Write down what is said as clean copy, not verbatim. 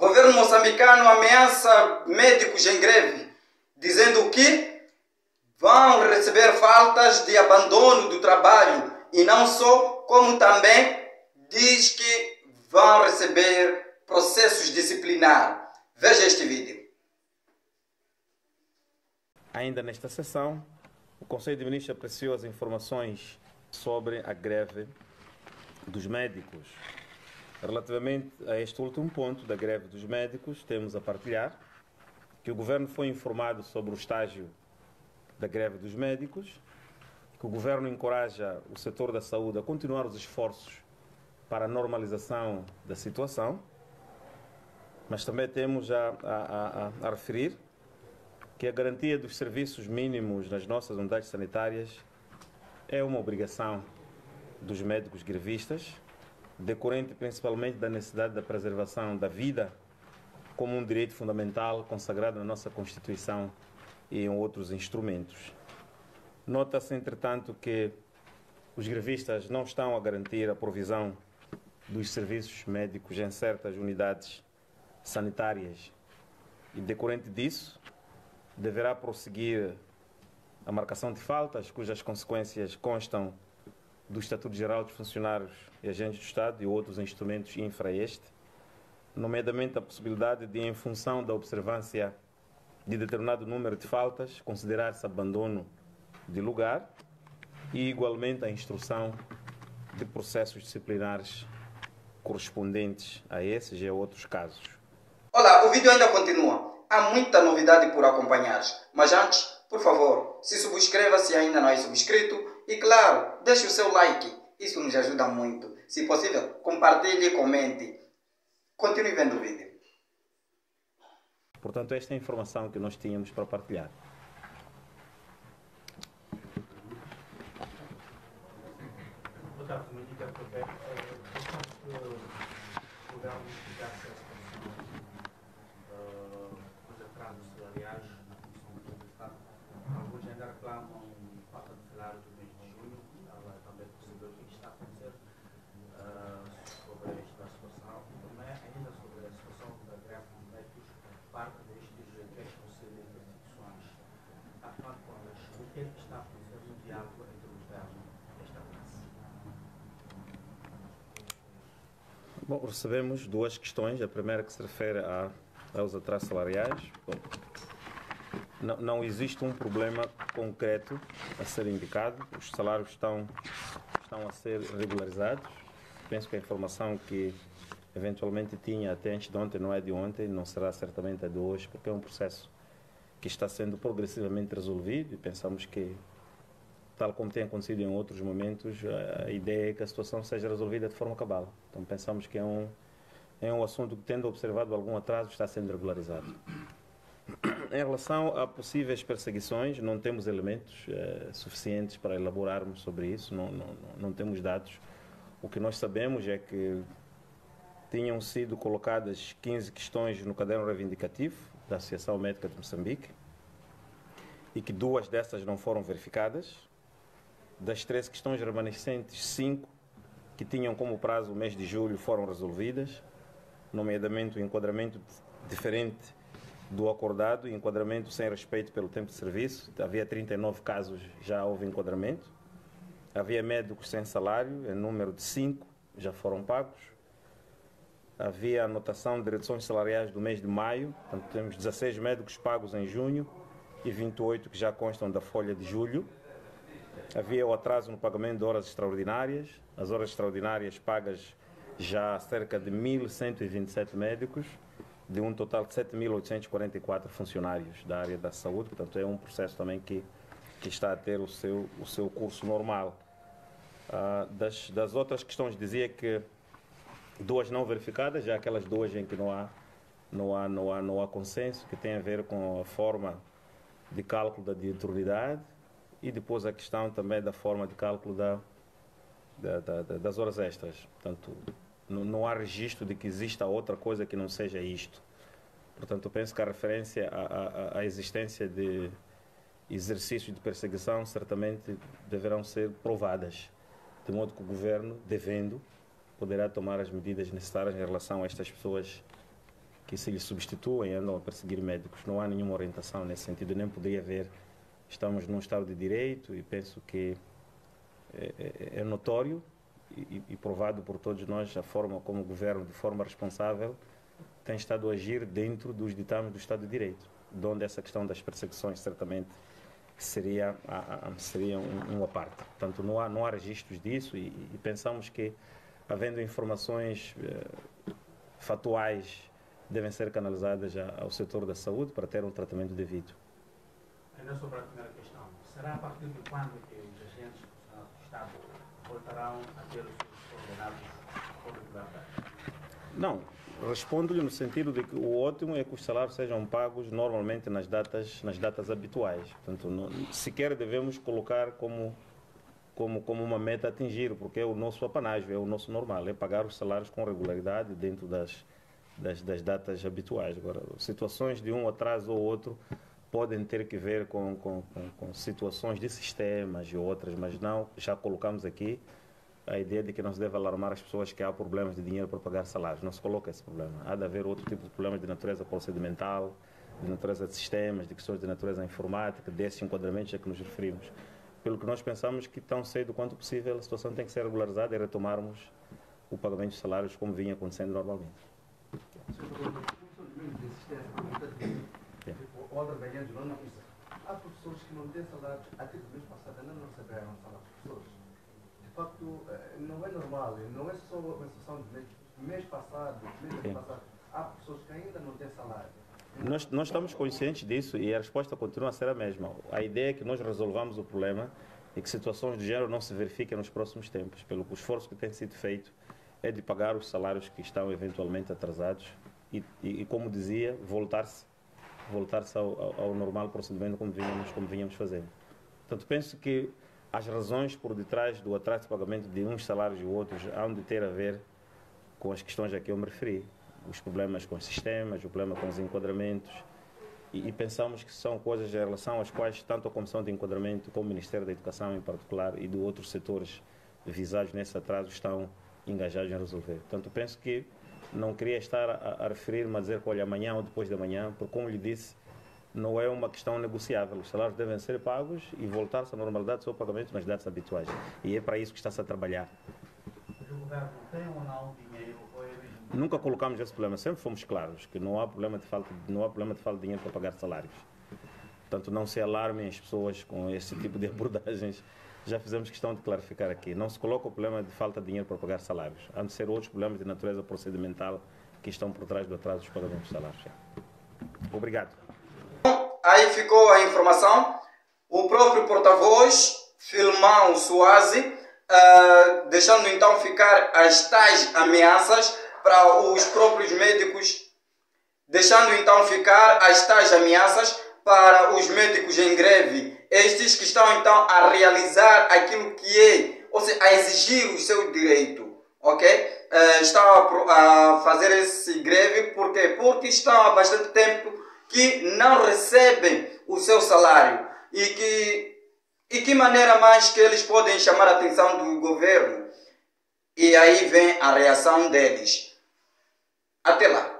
Governo moçambicano ameaça médicos em greve, dizendo que vão receber faltas de abandono do trabalho e não só, como também diz que vão receber processos disciplinares. Veja este vídeo. Ainda nesta sessão, o Conselho de Ministros apreciou as informações sobre a greve dos médicos. Relativamente a este último ponto da greve dos médicos, temos a partilhar que o Governo foi informado sobre o estágio da greve dos médicos, que o Governo encoraja o setor da saúde a continuar os esforços para a normalização da situação, mas também temos a referir que a garantia dos serviços mínimos nas nossas unidades sanitárias é uma obrigação dos médicos grevistas, decorrente principalmente da necessidade da preservação da vida como um direito fundamental consagrado na nossa Constituição e em outros instrumentos. Nota-se, entretanto, que os grevistas não estão a garantir a provisão dos serviços médicos em certas unidades sanitárias e, decorrente disso, deverá prosseguir a marcação de faltas cujas consequências constam do Estatuto Geral dos Funcionários e Agentes do Estado e outros instrumentos infra este, nomeadamente a possibilidade de, em função da observância de determinado número de faltas, considerar-se abandono de lugar e, igualmente, a instrução de processos disciplinares correspondentes a esses e a outros casos. Olá, o vídeo ainda continua. Há muita novidade por acompanhar. Mas antes, por favor, se subscreva se ainda não é inscrito e, claro, deixe o seu like. Isso nos ajuda muito. Se possível, compartilhe e comente. Continue vendo o vídeo. Portanto, esta é a informação que nós tínhamos para partilhar. Boa tarde, Ministro Roberto. Podemos explicar essa situação dos atrasos salariais na Comissão Pública do Estado. Alguns ainda reclamam falta de salário do mês de junho. Ela também percebeu o que está a acontecer sobre esta situação. Também, ainda sobre a situação da greve dos médicos, parte destes queixam-se de instituições. Afinal de contas, o que é que está a acontecer no diálogo entre o governo e esta classe? Bom, recebemos duas questões. A primeira que se refere aos atrasos salariais. Bom, não existe um problema concreto a ser indicado. Os salários estão a ser regularizados. Penso que a informação que eventualmente tinha até antes de ontem não é de ontem, não será certamente a de hoje, porque é um processo que está sendo progressivamente resolvido e pensamos que, tal como tem acontecido em outros momentos, a ideia é que a situação seja resolvida de forma cabal. Então pensamos que é um assunto que, tendo observado algum atraso, está sendo regularizado. Em relação a possíveis perseguições, não temos elementos suficientes para elaborarmos sobre isso, não temos dados. O que nós sabemos é que tinham sido colocadas 15 questões no caderno reivindicativo da Associação Médica de Moçambique e que 2 dessas não foram verificadas. Das 13 questões remanescentes, 5 que tinham como prazo o mês de julho foram resolvidas, nomeadamente o enquadramento diferente do acordado e enquadramento sem respeito pelo tempo de serviço. Havia 39 casos, já houve enquadramento. Havia médicos sem salário, em número de 5, já foram pagos. Havia anotação de reduções salariais do mês de maio, portanto temos 16 médicos pagos em junho e 28 que já constam da folha de julho. Havia o atraso no pagamento de horas extraordinárias, as horas extraordinárias pagas já a cerca de 1.127 médicos, de um total de 7.844 funcionários da área da saúde, portanto é um processo também que está a ter o seu curso normal. Das outras questões, dizia que 2 não verificadas, já aquelas 2 em que não há consenso, que tem a ver com a forma de cálculo da diutilidade e depois a questão também da forma de cálculo das horas extras. Portanto, não há registro de que exista outra coisa que não seja isto. Portanto, eu penso que a referência à existência de exercícios de perseguição certamente deverão ser provadas, de modo que o Governo, devendo, poderá tomar as medidas necessárias em relação a estas pessoas que se lhes substituem, andam a perseguir médicos. Não há nenhuma orientação nesse sentido, nem poderia haver. Estamos num Estado de Direito e penso que é notório e provado por todos nós a forma como o Governo, de forma responsável, tem estado a agir dentro dos ditames do Estado de Direito, de onde essa questão das perseguições certamente seria uma parte. Portanto, não há registros disso e pensamos que, havendo informações fatuais, devem ser canalizadas ao setor da saúde para ter um tratamento devido. Ainda sobre a primeira questão, será a partir de quando que os agentes do Estado voltarão a ter os seus ordenados com regularidade? Não, respondo-lhe no sentido de que o ótimo é que os salários sejam pagos normalmente nas datas habituais. Portanto, sequer devemos colocar como uma meta a atingir, porque é o nosso apanágio, é o nosso normal, é pagar os salários com regularidade dentro das datas habituais. Agora, situações de um atraso ou outro podem ter que ver com situações de sistemas e outras, mas não, já colocamos aqui a ideia de que não se deve alarmar as pessoas que há problemas de dinheiro para pagar salários. Não se coloca esse problema. Há de haver outro tipo de problemas de natureza procedimental, de natureza de sistemas, de questões de natureza informática, desses enquadramentos a que nos referimos. Pelo que nós pensamos que tão cedo quanto possível a situação tem que ser regularizada e retomarmos o pagamento de salários como vinha acontecendo normalmente. Há professores que não têm salários, até do mês passado ainda não receberam salários de professores. De facto, não é normal, não é só uma situação do mês passado, há professores que ainda não têm salário. Nós estamos conscientes disso e a resposta continua a ser a mesma. A ideia é que nós resolvamos o problema e que situações do género não se verifiquem nos próximos tempos, pelo que o esforço que tem sido feito é de pagar os salários que estão eventualmente atrasados e como dizia, voltar-se ao normal procedimento como vínhamos fazendo. Portanto, penso que as razões por detrás do atraso de pagamento de uns salários e outros hão de ter a ver com as questões a que eu me referi. Os problemas com os sistemas, o problema com os enquadramentos e pensamos que são coisas em relação às quais tanto a Comissão de Enquadramento como o Ministério da Educação em particular e de outros setores visados nesse atraso estão engajados em resolver. Portanto, penso que não queria estar a referir-me a dizer que olha, amanhã ou depois de amanhã, porque como lhe disse, não é uma questão negociável. Os salários devem ser pagos e voltar-se à normalidade do seu pagamento nas datas habituais. E é para isso que está-se a trabalhar. Mas o governo tem ou não dinheiro? Ou é mesmo... Nunca colocamos esse problema, sempre fomos claros que não há problema de falta de dinheiro para pagar salários. Portanto, não se alarmem as pessoas com esse tipo de abordagens. Já fizemos questão de clarificar aqui. Não se coloca o problema de falta de dinheiro para pagar salários. Há de ser outros problemas de natureza procedimental que estão por trás do atraso dos pagamentos de salários. Obrigado. Aí ficou a informação. O próprio porta-voz, Filmão Suazi, deixando então ficar as tais ameaças para os próprios médicos, para os médicos em greve, estes que estão então a realizar aquilo que é, ou seja, a exigir o seu direito, ok? Estão a fazer esse greve porque estão há bastante tempo que não recebem o seu salário e que maneira mais que eles podem chamar a atenção do governo? E aí vem a reação deles. Até lá.